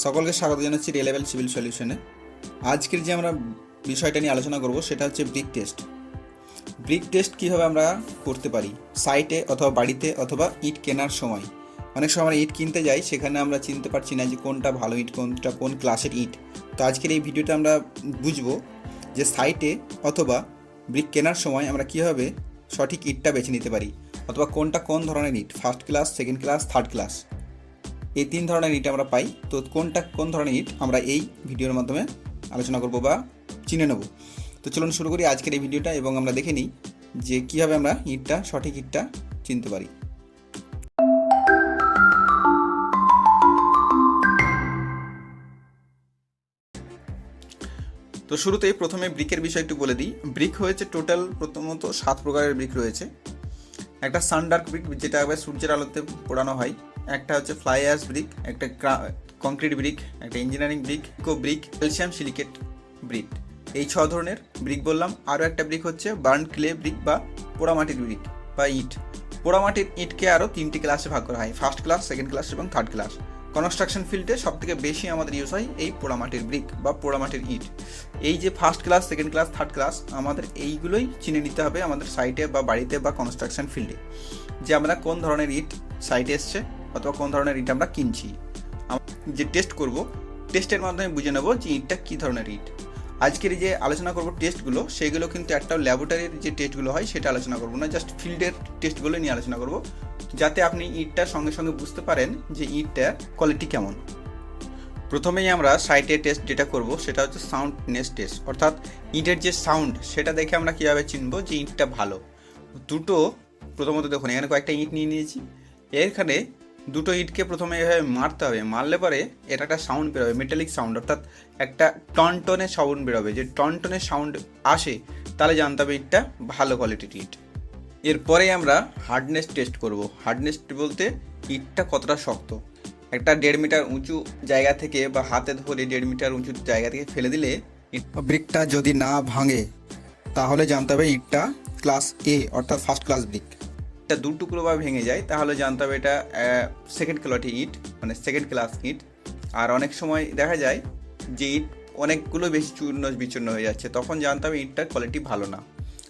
সকলকে স্বাগত জানাচ্ছি রে লেভেল সিভিল সলিউশনে। আজকের যে আমরা বিষয়টা নিয়ে আলোচনা করব সেটা হচ্ছে ব্রিক টেস্ট। ব্রিক টেস্ট কীভাবে আমরা করতে পারি সাইটে অথবা বাড়িতে অথবা ইট কেনার সময়। অনেক সময় আমরা ইট কিনতে যাই, সেখানে আমরা চিনতে পারছি না যে কোনটা ভালো ইট, কোনটা কোন ক্লাসের ইট। তো আজকের এই ভিডিওতে আমরা বুঝবো যে সাইটে অথবা ব্রিক কেনার সময় আমরা কীভাবে সঠিক ইটটা বেছে নিতে পারি, অথবা কোনটা কোন ধরনের ইট, first class, second class, third class, এই তিন ধরনের ইট আমরা পাই। তো কোনটা কোন ধরনের ইট আমরা এই ভিডিওর মাধ্যমে আলোচনা করব বা চিনে নেব। তো চলুন শুরু করি আজকের এই ভিডিওটা এবং আমরা দেখে নিই যে কীভাবে আমরা সঠিক ইটটা চিনতে পারি। তো শুরুতেই প্রথমে ব্রিকের বিষয় একটু বলে দিই। ব্রিক হয়েছে টোটাল প্রথমত 7 প্রকারের ব্রিক রয়েছে। একটা সানডার্ক ব্রিক, যেটা আবার সূর্যের আলোতে পোড়ানো হয়। একটা হচ্ছে ফ্লাই অ্যাশ ব্রিক, একটা কংক্রিট ব্রিক, একটা engineering brick, eco brick, calcium silicate brick. এই 6 ধরনের ব্রিক বললাম। আরও একটা ব্রিক হচ্ছে বার্ন ক্লে ব্রিক বা পোড়ামাটির ব্রিক বা ইট। পোড়ামাটির ইটকে আরও 3টি ক্লাসে ভাগ করা হয়, ফার্স্ট ক্লাস, সেকেন্ড ক্লাস এবং থার্ড ক্লাস। কনস্ট্রাকশন ফিল্ডে সবথেকে বেশি আমাদের ইউজ হয় এই পোড়ামাটির ব্রিক বা পোড়ামাটির ইট। এই যে first class, second class, third class, আমাদের এইগুলোই চিনে নিতে হবে আমাদের সাইটে বা বাড়িতে বা কনস্ট্রাকশন ফিল্ডে, যে আমরা কোন ধরনের ইট সাইটে এসছে অথবা কোন ধরনের ইট আমরা কিনছি। যে টেস্ট করব, টেস্টের মাধ্যমে বুঝে নেব যে ইটটা কী ধরনের ইট। আজকের যে আলোচনা করব টেস্টগুলো, সেগুলো কিন্তু একটা ল্যাবরেটরির যে টেস্টগুলো হয় সেটা আলোচনা করব না, জাস্ট ফিল্ডের টেস্টগুলো নিয়ে আলোচনা করব, যাতে আপনি ইটটার সঙ্গে সঙ্গে বুঝতে পারেন যে ইটটার কোয়ালিটি কেমন। প্রথমেই আমরা সাইটে টেস্ট যেটা করব সেটা হচ্ছে সাউন্ডনেস টেস্ট, অর্থাৎ ইটের যে সাউন্ড সেটা দেখে আমরা কীভাবে চিনব যে ইটটা ভালো। প্রথমত দেখুন, এখানে কয়েকটা ইট নিয়ে নিয়েছি। এখানে দুটো ইটকে প্রথমে এভাবে মারতে হবে, মারলে পরে এটা একটা সাউন্ড বেরোবে, মেটালিক সাউন্ড, অর্থাৎ একটা টনটনের সাউন্ড বেরোবে। যে টনটনের সাউন্ড আসে তাহলে জানতে হবে ইটটা ভালো কোয়ালিটির ইট। এরপরে আমরা হার্ডনেস টেস্ট করব। হার্ডনেস বলতে ইটটা কতটা শক্ত। একটা 1.5 মিটার উঁচু জায়গা থেকে বা হাতে ধরে 1.5 মিটার উঁচু জায়গা থেকে ফেলে দিলে ব্রিকটা যদি না ভাঙে তাহলে জানতে হবে ইটটা ক্লাস এ অর্থাৎ ফার্স্ট ক্লাস ব্রিক। এটা 2 টুকরো বা ভেঙে যায় তাহলে জানতে হবে এটা সেকেন্ড কোয়ালিটি ইট, মানে সেকেন্ড ক্লাস ইট। আর অনেক সময় দেখা যায় যে ইট অনেকগুলো বেশি চূর্ণ বিচূর্ণ হয়ে যাচ্ছে, তখন জানতে হবে ইটটার কোয়ালিটি ভালো না।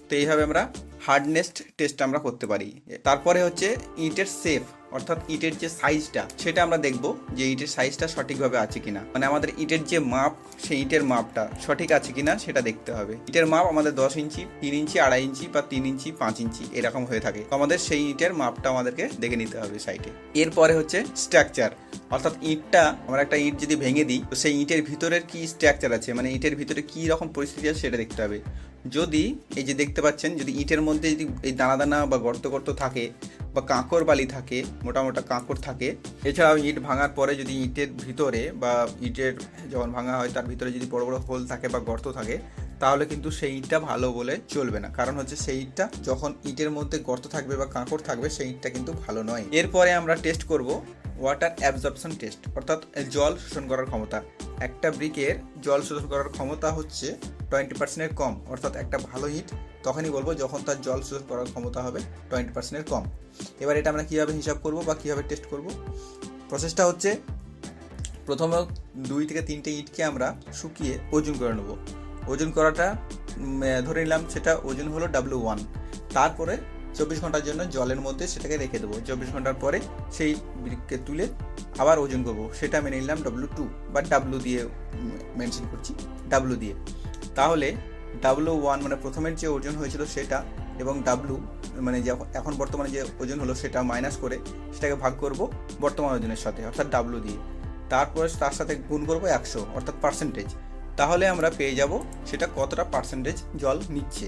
তো এইভাবে আমরা হার্ডনেস টেস্ট আমরা করতে পারি। তারপরে হচ্ছে ইটের সেফ, অর্থাৎ ইটের যে সাইজটা সেটা আমরা দেখব যে ইটের সাইজটা সঠিকভাবে আছে কিনা, মানে আমাদের ইটের যে মাপ সেই ইটের মাপটা সঠিক আছে কিনা সেটা দেখতে হবে। ইটের মাপ আমাদের 10 ইঞ্চি, 3 ইঞ্চি, 2.5 ইঞ্চি বা 3 ইঞ্চি, 5 ইঞ্চি এরকম হয়ে থাকে। তো আমাদের সেই ইটের মাপটা আমাদেরকে দেখে নিতে হবে সাইটে। এরপরে হচ্ছে স্ট্রাকচার, অর্থাৎ ইটটা আমরা একটা ইট যদি ভেঙে দিই তো সেই ইটের ভিতরের কি স্ট্রাকচার আছে, মানে ইটের ভিতরে কী রকম পরিস্থিতি আছে সেটা দেখতে হবে। যদি এই যে দেখতে পাচ্ছেন, যদি ইটের মধ্যে যদি এই দানা দানা বা গর্ত গর্ত থাকে বা কাঁকর বালি থাকে, মোটা মোটা কাঁকড় থাকে, এছাড়াও ইট ভাঙার পরে যদি ইটের ভিতরে বা ইটের যখন ভাঙা হয় তার ভিতরে যদি বড় বড় হোল থাকে বা গর্ত থাকে, তাহলে কিন্তু সেই ইটটা ভালো বলে চলবে না। কারণ হচ্ছে সেই ইটটা যখন ইটের মধ্যে গর্ত থাকবে বা কাঁকড় থাকবে সেই ইটটা কিন্তু ভালো নয়। এরপরে আমরা টেস্ট করব ওয়াটার অ্যাবজর্পশন টেস্ট, অর্থাৎ জল শোষণ করার ক্ষমতা। একটা ব্রিকের জল শোষণ করার ক্ষমতা হচ্ছে 20%-এর কম, অর্থাৎ একটা ভালো ইট তখনই বলবো যখন তার জল শোষণ করার ক্ষমতা হবে 20%-এর কম। এবার এটা আমরা কীভাবে হিসাব করব বা কীভাবে টেস্ট করব, প্রসেসটা হচ্ছে প্রথমে 2 থেকে 3টে ইটকে আমরা শুকিয়ে ওজন করে নেব। ওজন করাটা ধরে নিলাম সেটা ওজন হলো W1। তারপরে 24 ঘন্টার জন্য জলের মধ্যে সেটাকে রেখে দেবো। 24 ঘন্টার পরে সেই ব্রিককে তুলে আবার ওজন করবো, সেটা মেনে নিলাম W2 বা W দিয়ে মেনশন করছি, W দিয়ে। তাহলে W1 মানে প্রথমের যে ওজন হয়েছিল সেটা এবং W মানে যে এখন বর্তমানে যে ওজন হলো সেটা মাইনাস করে সেটাকে ভাগ করব বর্তমান ওজনের সাথে, অর্থাৎ W দিয়ে। তারপরে তার সাথে গুণ করব 100, অর্থাৎ পার্সেন্টেজ। তাহলে আমরা পেয়ে যাব সেটা কতটা পার্সেন্টেজ জল নিচ্ছে।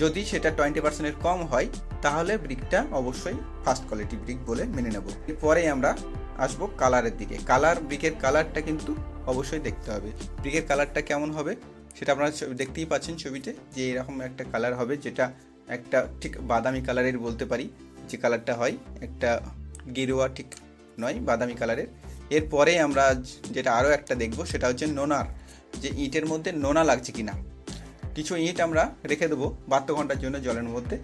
যদি সেটা 20%-এর কম হয় তাহলে ব্রিকটা অবশ্যই ফার্স্ট কোয়ালিটি ব্রিক বলে মেনে নেব। এরপরে আমরা আসবো কালারের দিকে। ব্রিকের কালারটা কিন্তু অবশ্যই দেখতে হবে। ব্রিকের কালারটা কেমন হবে সেটা আপনারা দেখতেই পাচ্ছেন ছবিতে, যে এরকম একটা কালার হবে, যেটা একটা ঠিক বাদামি কালারের বলতে পারি যে কালারটা হয়, একটা গেরুয়া ঠিক নয়, বাদামি কালারের। এরপরে আমরা যেটা আরও একটা দেখব সেটা হচ্ছে নোনার, যে ইটের মধ্যে নোনা লাগছে কিনা। কিছু ইট আমরা রেখে দেবো 72 ঘন্টার জন্য জলের মধ্যে,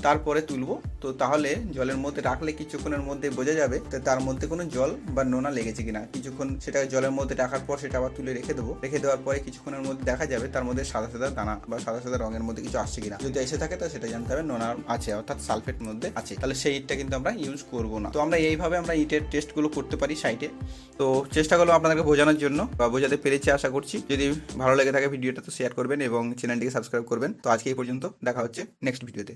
তারপরে তুলবো। তো তাহলে জলের মধ্যে রাখলে কিছুক্ষণের মধ্যে বোঝা যাবে তো তার মধ্যে কোনো জল বা নোনা লেগেছে কিনা। কিছুক্ষণ সেটা জলের মধ্যে রাখার পর সেটা আবার তুলে রেখে দেবো। রেখে দেওয়ার পরে কিছুক্ষণের মধ্যে দেখা যাবে তার মধ্যে সাদা সাদা দানা বা সাদা সাদা রঙের মধ্যে কিছু আসছে কিনা। যদি এসে থাকে তো সেটা জানতে হবে নোনা আছে, অর্থাৎ সালফেট মধ্যে আছে। তাহলে সেই ইটটা কিন্তু আমরা ইউজ করবো না। তো আমরা এইভাবে আমরা ইটের টেস্টগুলো করতে পারি সাইটে। তো চেষ্টা করলাম আপনাদেরকে বোঝানোর জন্য বা বোঝাতে পেরেছি আশা করছি। যদি ভালো লেগে থাকে ভিডিওটা তো শেয়ার করবেন এবং চ্যানেলটিকে সাবস্ক্রাইব করবেন। তো আজকে এই পর্যন্ত, দেখা হচ্ছে নেক্সট ভিডিওতে।